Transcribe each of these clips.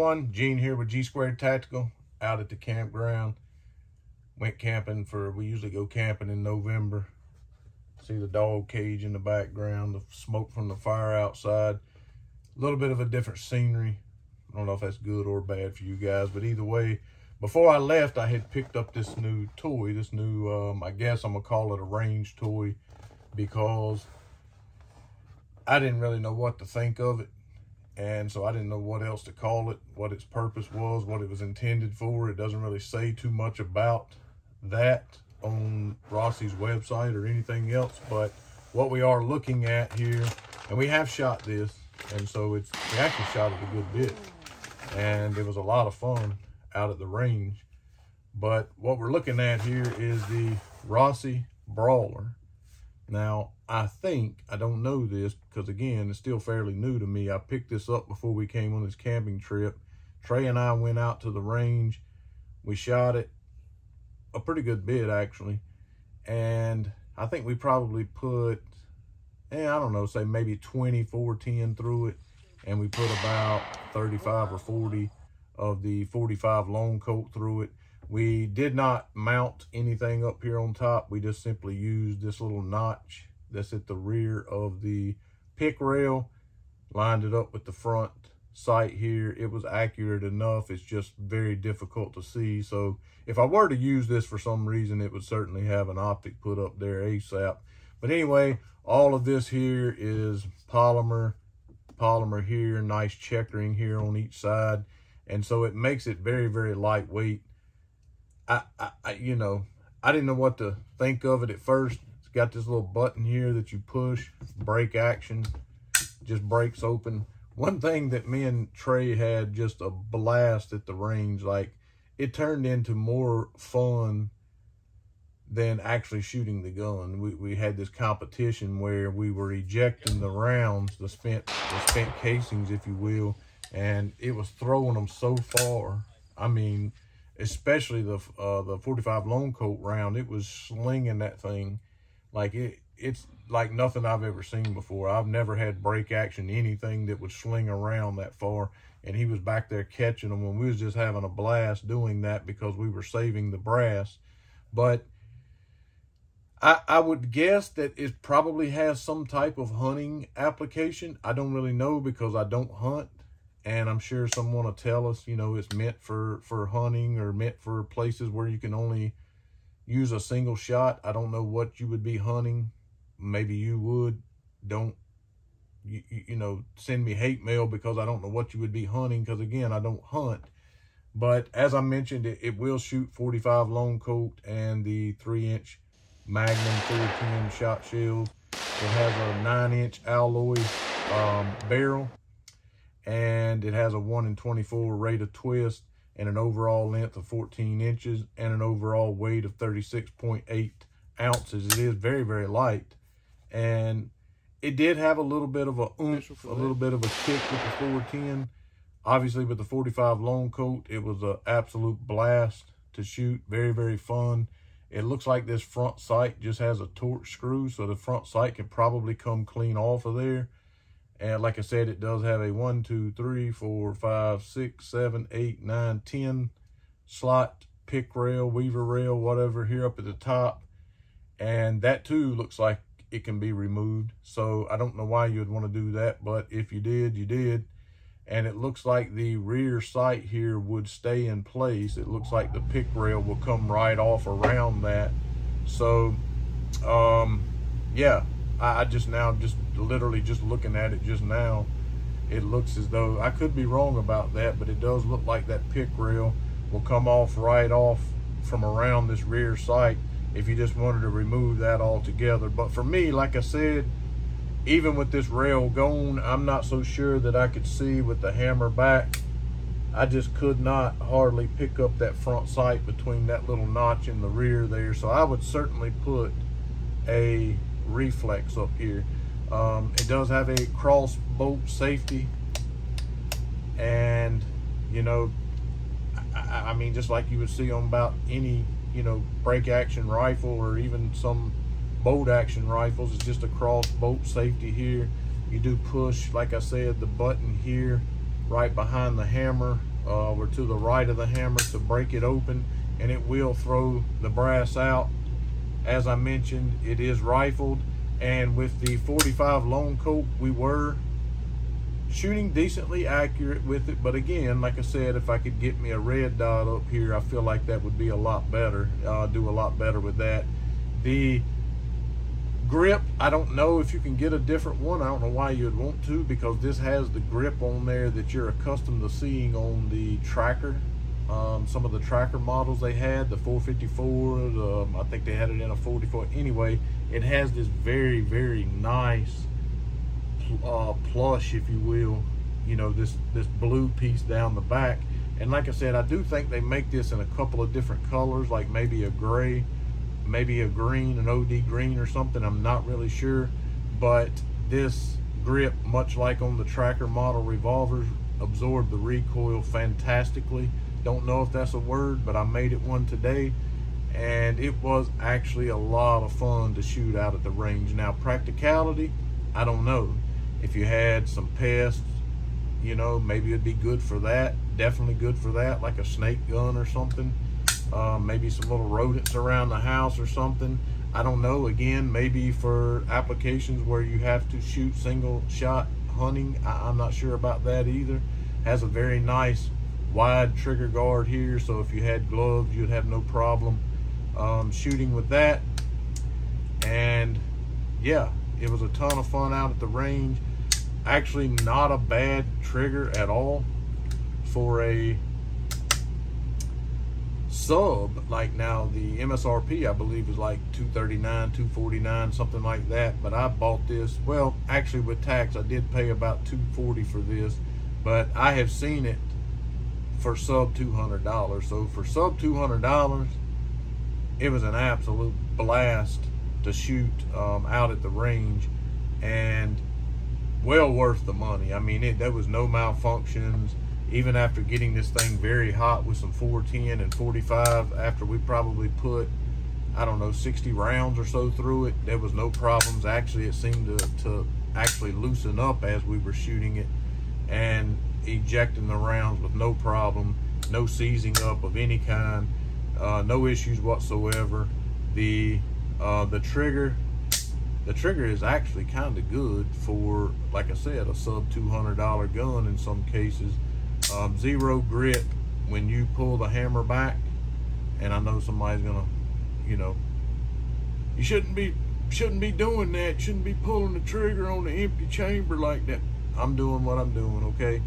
everyone, Gene here with G Squared Tactical, out at the campground. Went camping we usually go camping in November. See the dog cage in the background, the smoke from the fire outside. A little bit of a different scenery. I don't know if that's good or bad for you guys, but either way, before I left, I had picked up this new toy, I guess I'm gonna call it a range toy, because I didn't really know what to think of it. And so I didn't know what else to call it, what its purpose was, what it was intended for. It doesn't really say too much about that on Rossi's website or anything else. But what we are looking at here, and we have shot this, and so we actually shot it a good bit. And it was a lot of fun out at the range. But what we're looking at here is the Rossi Brawler. Now, I don't know this because, again, it's still fairly new to me. I picked this up before we came on this camping trip. Trey and I went out to the range. We shot it a pretty good bit, actually. And I think we probably put, I don't know, say maybe 20 410 through it. And we put about 35 or 40 of the 45 long coat through it. We did not mount anything up here on top. We just simply used this little notch that's at the rear of the pick rail, lined it up with the front sight here. It was accurate enough. It's just very difficult to see. So if I were to use this for some reason, it would certainly have an optic put up there ASAP. But anyway, all of this here is polymer here, nice checkering here on each side. And so it makes it very, very lightweight. I didn't know what to think of it at first. It's got this little button here that you push, brake action, just breaks open. One thing that me and Trey had just a blast at the range, like it turned into more fun than actually shooting the gun. We had this competition where we were ejecting the rounds, the spent casings, if you will, and it was throwing them so far. I mean, especially the 45 long coat round, it was slinging that thing like it's like nothing I've ever seen before. I've never had brake action, anything that would sling around that far, and he was back there catching them when we was just having a blast doing that because we were saving the brass. But I would guess that it probably has some type of hunting application. I don't really know because I don't hunt. And I'm sure someone will tell us, it's meant for hunting or meant for places where you can only use a single shot. I don't know what you would be hunting. Maybe you would. Don't, send me hate mail because I don't know what you would be hunting because, again, I don't hunt. But as I mentioned, it will shoot 45 long coat and the 3-inch Magnum 410 shot shells. It has a 9-inch alloy barrel. And it has a 1 in 24 rate of twist and an overall length of 14 inches and an overall weight of 36.8 ounces. It is very, very light. And it did have a little bit of a oomph, a little bit of a kick with the 410. Obviously, with the 45 long coat, it was an absolute blast to shoot. Very, very fun. It looks like this front sight just has a torque screw, so the front sight can probably come clean off of there. And like I said, it does have a 1, 2, 3, 4, 5, 6, 7, 8, 9, 10 slot pick rail, weaver rail, whatever here up at the top. And that too looks like it can be removed. So I don't know why you would want to do that, but if you did, you did. And it looks like the rear sight here would stay in place. It looks like the pick rail will come right off around that. So, yeah. I just literally just looking at it just now, it looks as though, I could be wrong about that, but it does look like that pick rail will come off right off from around this rear sight if you just wanted to remove that altogether. But for me, like I said, even with this rail gone, I'm not so sure that I could see with the hammer back. I just could not hardly pick up that front sight between that little notch in the rear there. So I would certainly put a reflex up here. It does have a cross bolt safety, and I mean, just like you would see on about any break action rifle or even some bolt action rifles, it's just a cross bolt safety here. You do push, like I said, the button here right behind the hammer or to the right of the hammer to break it open, and it will throw the brass out. As I mentioned, it is rifled, and with the 45 Lone Colt, we were shooting decently accurate with it. But again, like I said, if I could get me a red dot up here, I feel like that would be a lot better, do a lot better with that. The grip, I don't know if you can get a different one. I don't know why you'd want to, because this has the grip on there that you're accustomed to seeing on the tracker. Some of the tracker models they had, the 454, I think they had it in a 44. Anyway, it has this very, very nice plush, if you will, you know, this blue piece down the back. And like I said, I do think they make this in a couple of different colors, like maybe a gray, maybe a green, an OD green or something. I'm not really sure, but this grip, much like on the tracker model revolvers, absorbed the recoil fantastically. Don't know if that's a word, but I made it one today, and it was actually a lot of fun to shoot out at the range. Now, practicality, I don't know. If you had some pests, you know, maybe it'd be good for that. Definitely good for that, like a snake gun or something. Maybe some little rodents around the house or something. I don't know. Again, maybe for applications where you have to shoot single shot hunting. I'm not sure about that either. Has a very nice wide trigger guard here, so if you had gloves, you'd have no problem shooting with that. And yeah, it was a ton of fun out at the range. Actually, not a bad trigger at all for a sub. Like, now the MSRP I believe is like $239, $249, something like that, but I bought this, well, actually with tax I did pay about $240 for this, but I have seen it for sub $200. So for sub $200, it was an absolute blast to shoot out at the range, and well worth the money. I mean, there was no malfunctions. Even after getting this thing very hot with some 410 and 45, after we probably put, I don't know, 60 rounds or so through it, there was no problems. Actually, it seemed to actually loosen up as we were shooting it and ejecting the rounds with no problem, no seizing up of any kind, no issues whatsoever. The trigger is actually kind of good for, like I said, a sub $200 gun in some cases. Zero grit when you pull the hammer back, and I know somebody's gonna, you know, you shouldn't be doing that. You shouldn't be pulling the trigger on the empty chamber like that. I'm doing what I'm doing, okay?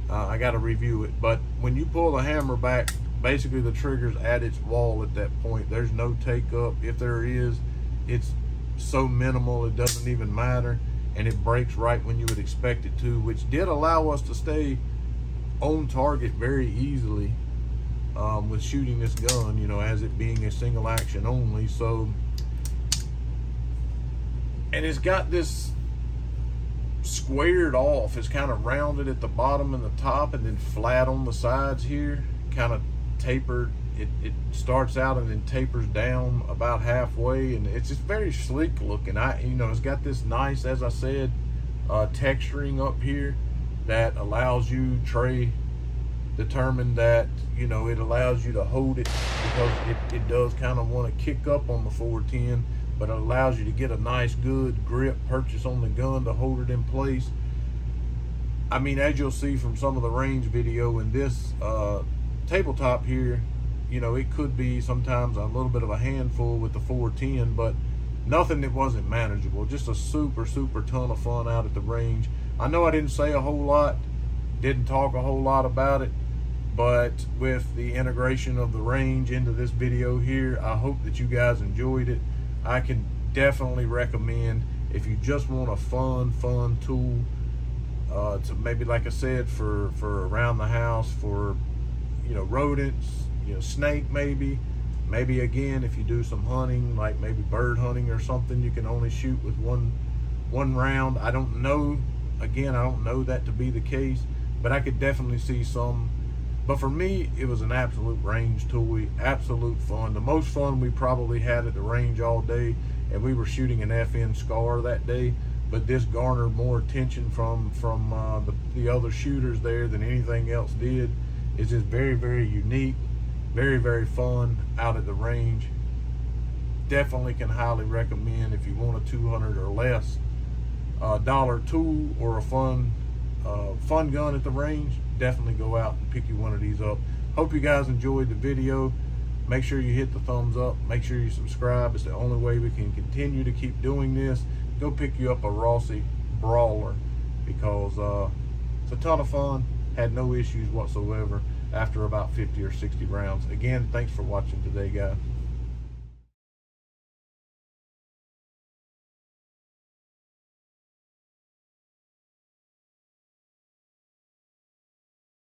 I got to review it, but when you pull the hammer back, basically the trigger's at its wall at that point. There's no take up. If there is, it's so minimal it doesn't even matter, and it breaks right when you would expect it to, which did allow us to stay on target very easily with shooting this gun, you know, as it being a single action only. So, and it's got this squared off. It's kind of rounded at the bottom and the top, and then flat on the sides here, kind of tapered. It starts out and then tapers down about halfway, and it's just very sleek looking. You know, it's got this nice, as I said, texturing up here that allows you, Trey determined that, you know, it allows you to hold it, because it does kind of want to kick up on the 410, but it allows you to get a nice good grip purchase on the gun to hold it in place. I mean, as you'll see from some of the range video in this tabletop here, you know, it could be sometimes a little bit of a handful with the 410, but nothing that wasn't manageable. Just a super ton of fun out at the range. I know I didn't say a whole lot, didn't talk a whole lot about it, but with the integration of the range into this video here, I hope that you guys enjoyed it. I can definitely recommend, if you just want a fun tool to maybe, like I said, for around the house, for, you know, rodents, you know, snake maybe again, if you do some hunting, like maybe bird hunting or something, you can only shoot with one round. I don't know, again, I don't know that to be the case, but I could definitely see some. But for me, it was an absolute range tool, absolute fun. The most fun we probably had at the range all day, and we were shooting an FN Scar that day, but this garnered more attention from the other shooters there than anything else did. It's just very, very unique, very, very fun out at the range. Definitely can highly recommend if you want a $200 or less dollar tool or a fun gun at the range. Definitely go out and pick you one of these up. Hope you guys enjoyed the video. Make sure you hit the thumbs up. Make sure you subscribe. It's the only way we can continue to keep doing this. Go pick you up a Rossi Brawler, because it's a ton of fun. Had no issues whatsoever after about 50 or 60 rounds. Again, thanks for watching today, guys.